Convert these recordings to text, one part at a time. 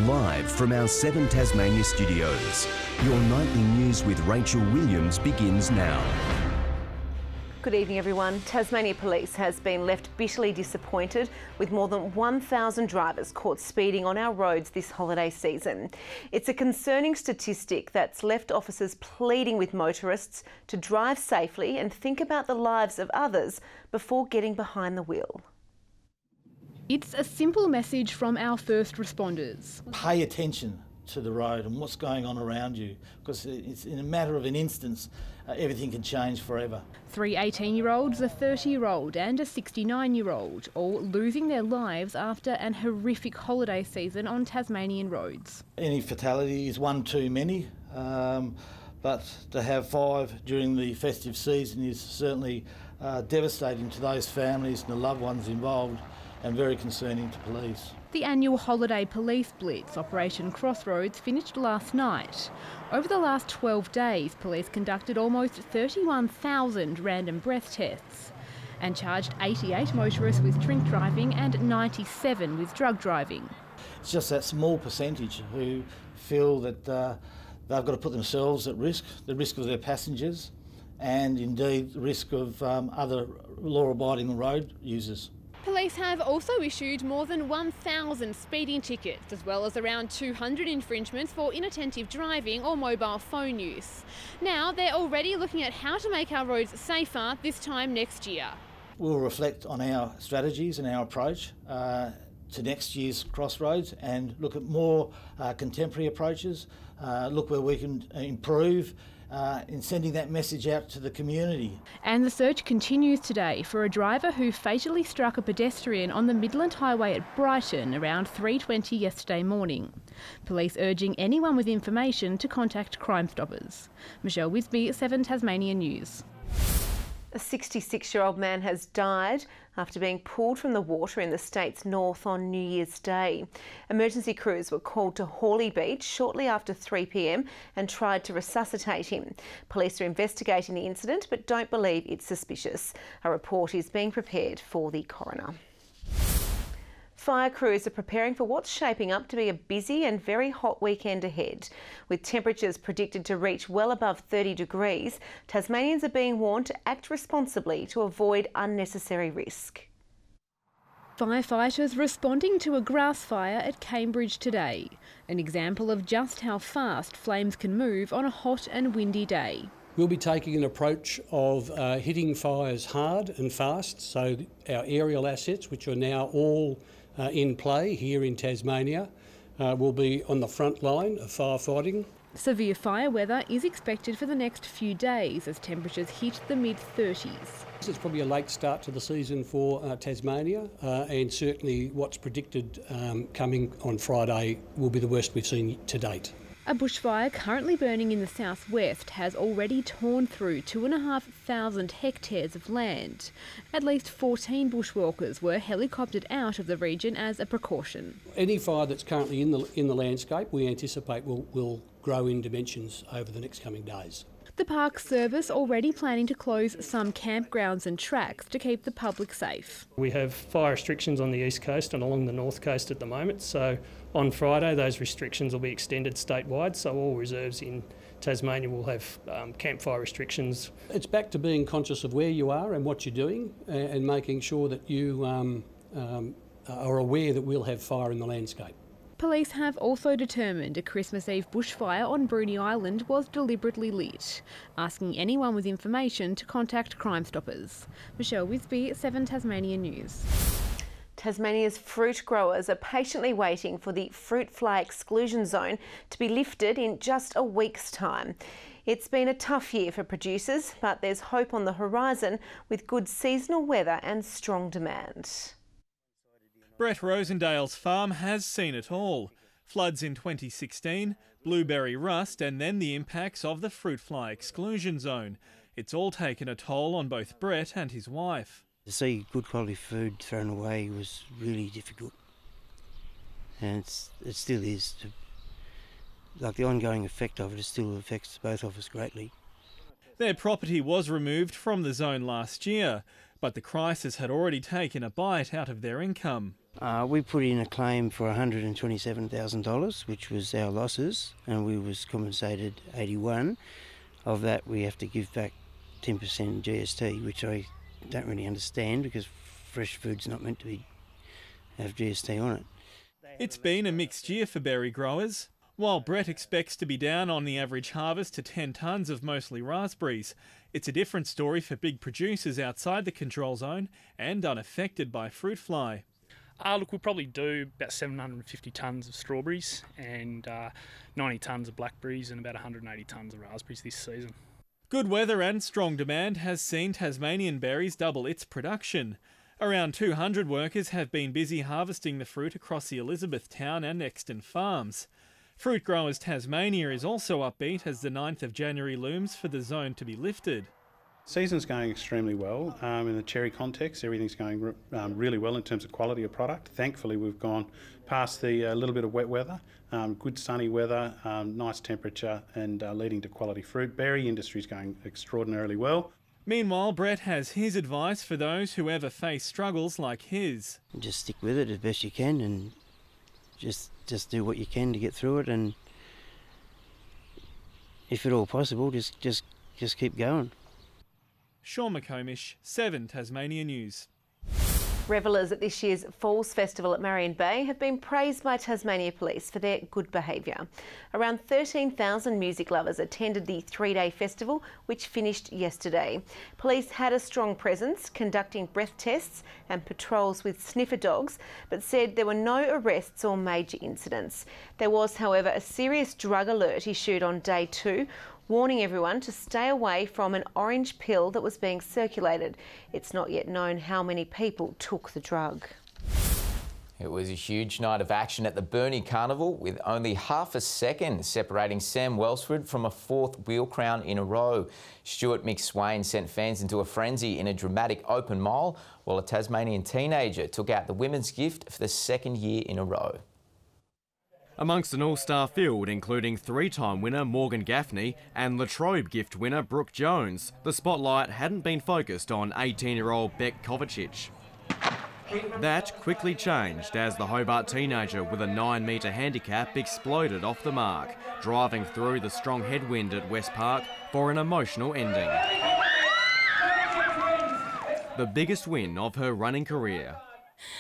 Live from our 7 Tasmania studios, your nightly news with Rachel Williams begins now. Good evening, everyone. Tasmania Police has been left bitterly disappointed with more than 1,000 drivers caught speeding on our roads this holiday season. It's a concerning statistic that's left officers pleading with motorists to drive safely and think about the lives of others before getting behind the wheel. It's a simple message from our first responders. Pay attention to the road and what's going on around you, because it's in a matter of an instance, everything can change forever. 3 18-year-olds, a 30-year-old and a 69-year-old, all losing their lives after an horrific holiday season on Tasmanian roads. Any fatality is one too many, but to have 5 during the festive season is certainly devastating to those families and the loved ones involved, and very concerning to police. The annual holiday police blitz, Operation Crossroads, finished last night. Over the last 12 days, police conducted almost 31,000 random breath tests and charged 88 motorists with drink driving and 97 with drug driving. It's just that small percentage who feel that they've got to put themselves at risk, the risk of their passengers, and indeed the risk of other law-abiding road users. Police have also issued more than 1,000 speeding tickets, as well as around 200 infringements for inattentive driving or mobile phone use. Now they're already looking at how to make our roads safer this time next year. We'll reflect on our strategies and our approach to next year's Crossroads and look at more contemporary approaches, look where we can improve in sending that message out to the community. And the search continues today for a driver who fatally struck a pedestrian on the Midland Highway at Brighton around 3:20 yesterday morning. Police urging anyone with information to contact Crime Stoppers. Michelle Wisby, 7 Tasmania News. A 66-year-old man has died after being pulled from the water in the state's north on New Year's Day. Emergency crews were called to Hawley Beach shortly after 3 p.m. and tried to resuscitate him. Police are investigating the incident but don't believe it's suspicious. A report is being prepared for the coroner. Fire crews are preparing for what's shaping up to be a busy and very hot weekend ahead. With temperatures predicted to reach well above 30 degrees, Tasmanians are being warned to act responsibly to avoid unnecessary risk. Firefighters responding to a grass fire at Cambridge today. An example of just how fast flames can move on a hot and windy day. We'll be taking an approach of hitting fires hard and fast, so our aerial assets, which are now all in play here in Tasmania, will be on the front line of firefighting. Severe fire weather is expected for the next few days as temperatures hit the mid-30s. It's probably a late start to the season for Tasmania, and certainly what's predicted coming on Friday will be the worst we've seen to date. A bushfire currently burning in the southwest has already torn through 2,500 hectares of land. At least 14 bushwalkers were helicoptered out of the region as a precaution. Any fire that's currently in the landscape we anticipate will grow in dimensions over the next coming days. The Park Service already planning to close some campgrounds and tracks to keep the public safe. We have fire restrictions on the east coast and along the north coast at the moment, so on Friday those restrictions will be extended statewide, so all reserves in Tasmania will have campfire restrictions. It's back to being conscious of where you are and what you're doing and making sure that you are aware that we'll have fire in the landscape. Police have also determined a Christmas Eve bushfire on Burnie Island was deliberately lit, asking anyone with information to contact Crime Stoppers. Michelle Wisby, 7 Tasmania News. Tasmania's fruit growers are patiently waiting for the fruit fly exclusion zone to be lifted in just a week's time. It's been a tough year for producers, but there's hope on the horizon with good seasonal weather and strong demand. Brett Rosendale's farm has seen it all. Floods in 2016, blueberry rust and then the impacts of the fruit fly exclusion zone. It's all taken a toll on both Brett and his wife. To see good quality food thrown away was really difficult. And it still is. Like the ongoing effect of it still affects both of us greatly. Their property was removed from the zone last year, but the crisis had already taken a bite out of their income. We put in a claim for $127,000, which was our losses, and we was compensated 81. Of that, we have to give back 10% GST, which I don't really understand because fresh food's not meant to have GST on it. It's been a mixed year for berry growers. While Brett expects to be down on the average harvest to 10 tonnes of mostly raspberries, it's a different story for big producers outside the control zone and unaffected by fruit fly. Look, we'll probably do about 750 tonnes of strawberries and 90 tonnes of blackberries and about 180 tonnes of raspberries this season. Good weather and strong demand has seen Tasmanian berries double its production. Around 200 workers have been busy harvesting the fruit across the Elizabethtown and Exton farms. Fruit Growers Tasmania is also upbeat as the 9th of January looms for the zone to be lifted. Season's going extremely well. In the cherry context, everything's going really well in terms of quality of product. Thankfully, we've gone past the little bit of wet weather, good sunny weather, nice temperature, and leading to quality fruit. Berry industry's going extraordinarily well. Meanwhile, Brett has his advice for those who ever face struggles like his. Just stick with it as best you can, and just do what you can to get through it, and if at all possible, just keep going. Sean McComish, 7 Tasmania News. Revellers at this year's Falls Festival at Marion Bay have been praised by Tasmania Police for their good behaviour. Around 13,000 music lovers attended the 3-day festival, which finished yesterday. Police had a strong presence, conducting breath tests and patrols with sniffer dogs, but said there were no arrests or major incidents. There was, however, a serious drug alert issued on day 2, warning everyone to stay away from an orange pill that was being circulated. It's not yet known how many people took the drug. It was a huge night of action at the Burnie Carnival, with only half a second separating Sam Welsford from a 4th wheel crown in a row. Stuart McSwain sent fans into a frenzy in a dramatic open mile, while a Tasmanian teenager took out the women's gift for the 2nd year in a row. Amongst an all-star field including 3-time winner Morgan Gaffney and Latrobe gift winner Brooke Jones, the spotlight hadn't been focused on 18-year-old Beck Kovacic. That quickly changed as the Hobart teenager with a 9-metre handicap exploded off the mark, driving through the strong headwind at West Park for an emotional ending. The biggest win of her running career.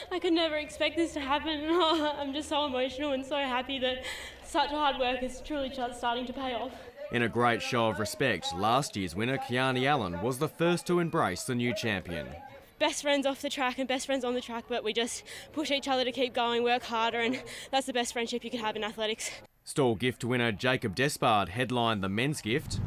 I could never expect this to happen. I'm just so emotional and so happy that such hard work is truly starting to pay off. In a great show of respect, last year's winner Kiani Allen was the first to embrace the new champion. Best friends off the track and best friends on the track, but we just push each other to keep going, work harder, and that's the best friendship you could have in athletics. Stall gift winner Jacob Despard headlined the men's gift.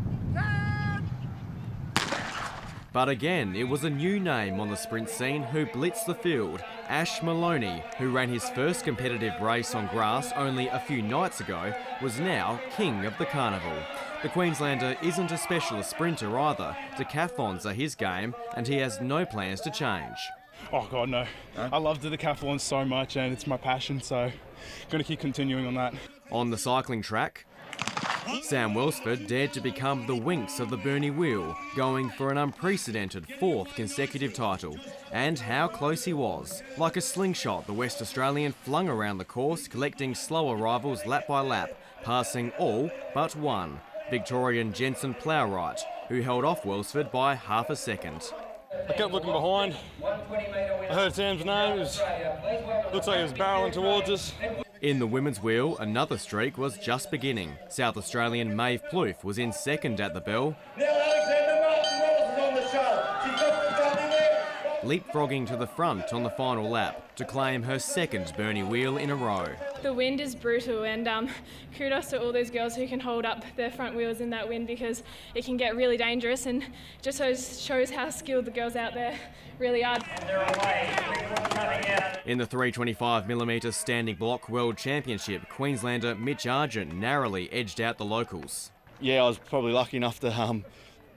But again, it was a new name on the sprint scene who blitzed the field. Ash Maloney, who ran his first competitive race on grass only a few nights ago, was now king of the carnival. The Queenslander isn't a specialist sprinter either. Decathlons are his game, and he has no plans to change. Oh God, no. I love the decathlon so much and it's my passion, so going to keep continuing on that. On the cycling track, Sam Welsford dared to become the Winx of the Burnie Wheel, going for an unprecedented 4th consecutive title. And how close he was. Like a slingshot, the West Australian flung around the course, collecting slower rivals lap by lap, passing all but one, Victorian Jensen Plowright, who held off Welsford by half a second. I kept looking behind. I heard Sam's name. Looks like he was barrelling towards us. In the women's wheel, another streak was just beginning. South Australian Maeve Plouffe was in second at the bell, leapfrogging to the front on the final lap to claim her 2nd Burnie wheel in a row. The wind is brutal, and kudos to all those girls who can hold up their front wheels in that wind, because it can get really dangerous, and just shows how skilled the girls out there really are. In the 325mm standing block World Championship, Queenslander Mitch Argent narrowly edged out the locals. Yeah, I was probably lucky enough to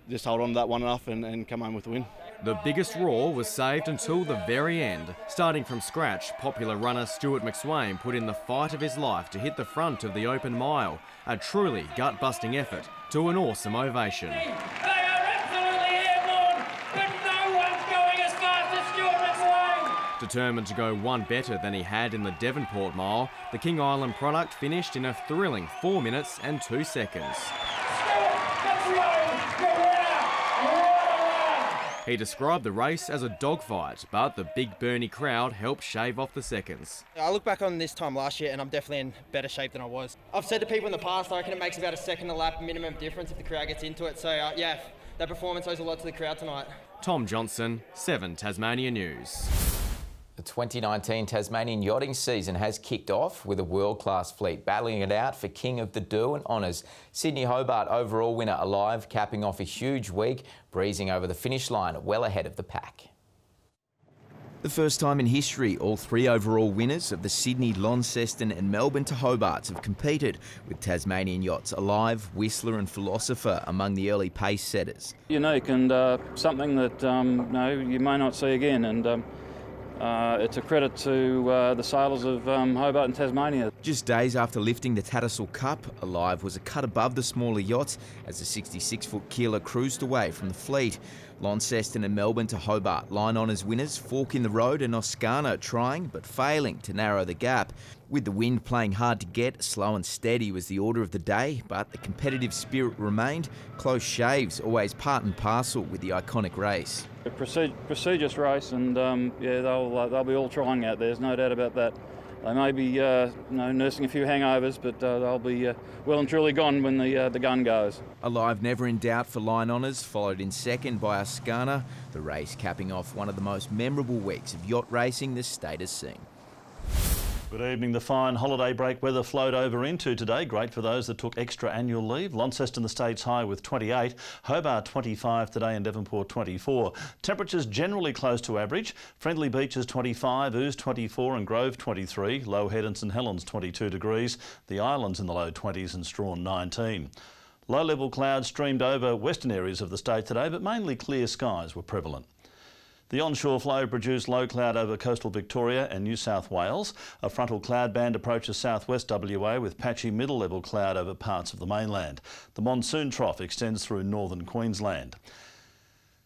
just hold on to that one enough and come home with the win. The biggest roar was saved until the very end. Starting from scratch, popular runner Stuart McSwain put in the fight of his life to hit the front of the open mile. A truly gut-busting effort to an awesome ovation. They are absolutely airborne, but no one's going as fast as Stuart McSwain. To Determined to go one better than he had in the Devonport Mile, the King Island product finished in a thrilling 4 minutes and 2 seconds. He described the race as a dogfight, but the big Burnie crowd helped shave off the seconds. I look back on this time last year and I'm definitely in better shape than I was. I've said to people in the past, I reckon it makes about a second a lap minimum difference if the crowd gets into it. So yeah, that performance owes a lot to the crowd tonight. Tom Johnson, 7 Tasmania News. The 2019 Tasmanian yachting season has kicked off with a world-class fleet battling it out for King of the Derwent honours. Sydney Hobart overall winner Alive capping off a huge week, breezing over the finish line well ahead of the pack. The first time in history, all 3 overall winners of the Sydney, Launceston and Melbourne to Hobart have competed, with Tasmanian yachts Alive, Whistler and Philosopher among the early pace setters. Unique and something that you may not see again, and it's a credit to the sailors of Hobart and Tasmania. Just days after lifting the Tattersall Cup, Alive was a cut above the smaller yachts as the 66-foot keeler cruised away from the fleet. Launceston and Melbourne to Hobart line honours winners Fork in the Road and Oscana trying but failing to narrow the gap. With the wind playing hard to get, slow and steady was the order of the day, but the competitive spirit remained. Close shaves always part and parcel with the iconic race. A prestigious race, and yeah, they'll be all trying out there. There's no doubt about that. They may be nursing a few hangovers, but they'll be well and truly gone when the gun goes. Alive never in doubt for line honours, followed in second by Oscana. The race capping off one of the most memorable weeks of yacht racing the state has seen. Good evening. The fine holiday break weather flowed over into today. Great for those that took extra annual leave. Launceston the state's high with 28, Hobart 25 today and Devonport 24. Temperatures generally close to average. Friendly Beaches 25, Ouse 24 and Grove 23. Low Head and St Helens 22 degrees. The Islands in the low 20s and Strawn 19. Low-level clouds streamed over western areas of the state today, but mainly clear skies were prevalent. The onshore flow produced low cloud over coastal Victoria and New South Wales. A frontal cloud band approaches southwest WA with patchy middle-level cloud over parts of the mainland. The monsoon trough extends through northern Queensland.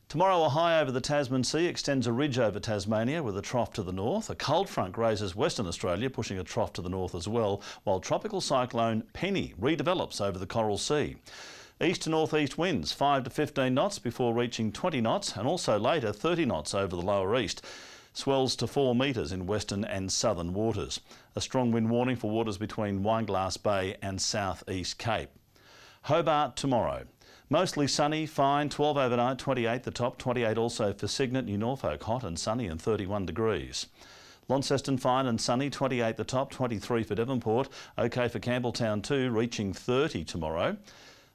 Tomorrow a high over the Tasman Sea extends a ridge over Tasmania with a trough to the north. A cold front grazes Western Australia, pushing a trough to the north as well, while tropical cyclone Penny redevelops over the Coral Sea. East to northeast winds 5 to 15 knots before reaching 20 knots and also later 30 knots over the lower east. Swells to 4 metres in western and southern waters. A strong wind warning for waters between Wineglass Bay and South East Cape. Hobart tomorrow. Mostly sunny, fine, 12 overnight, 28 the top, 28 also for Cygnet, New Norfolk, hot and sunny and 31 degrees. Launceston fine and sunny, 28 the top, 23 for Devonport, OK for Campbelltown too, reaching 30 tomorrow.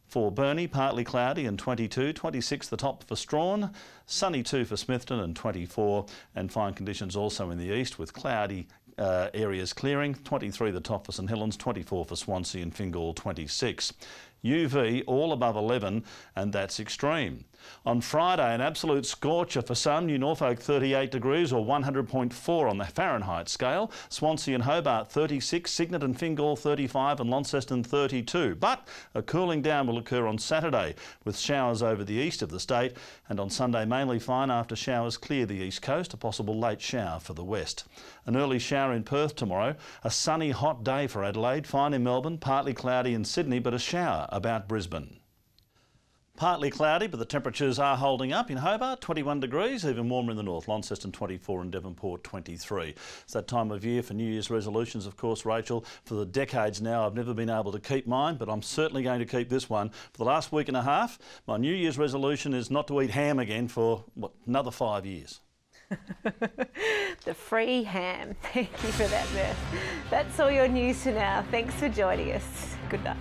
For Burnie, partly cloudy and 22, 26 the top for Strawn, sunny 2 for Smithton and 24, and fine conditions also in the east with cloudy areas clearing, 23 the top for St Helens, 24 for Swansea and Fingal 26. UV all above 11 and that's extreme. On Friday, an absolute scorcher for some, New Norfolk 38 degrees or 100.4 on the Fahrenheit scale. Swansea and Hobart 36, Cygnet and Fingal 35 and Launceston 32. But a cooling down will occur on Saturday with showers over the east of the state, and on Sunday mainly fine after showers clear the east coast, a possible late shower for the west. An early shower in Perth tomorrow, a sunny hot day for Adelaide, fine in Melbourne, partly cloudy in Sydney but a shower about Brisbane. Partly cloudy, but the temperatures are holding up in Hobart, 21 degrees, even warmer in the north. Launceston 24 and Devonport 23. It's that time of year for New Year's resolutions, of course, Rachel. For the decades now, I've never been able to keep mine, but I'm certainly going to keep this one. For the last week and a half, my New Year's resolution is not to eat ham again for, another 5 years. The free ham. Thank you for that, Beth. That's all your news for now. Thanks for joining us. Good night.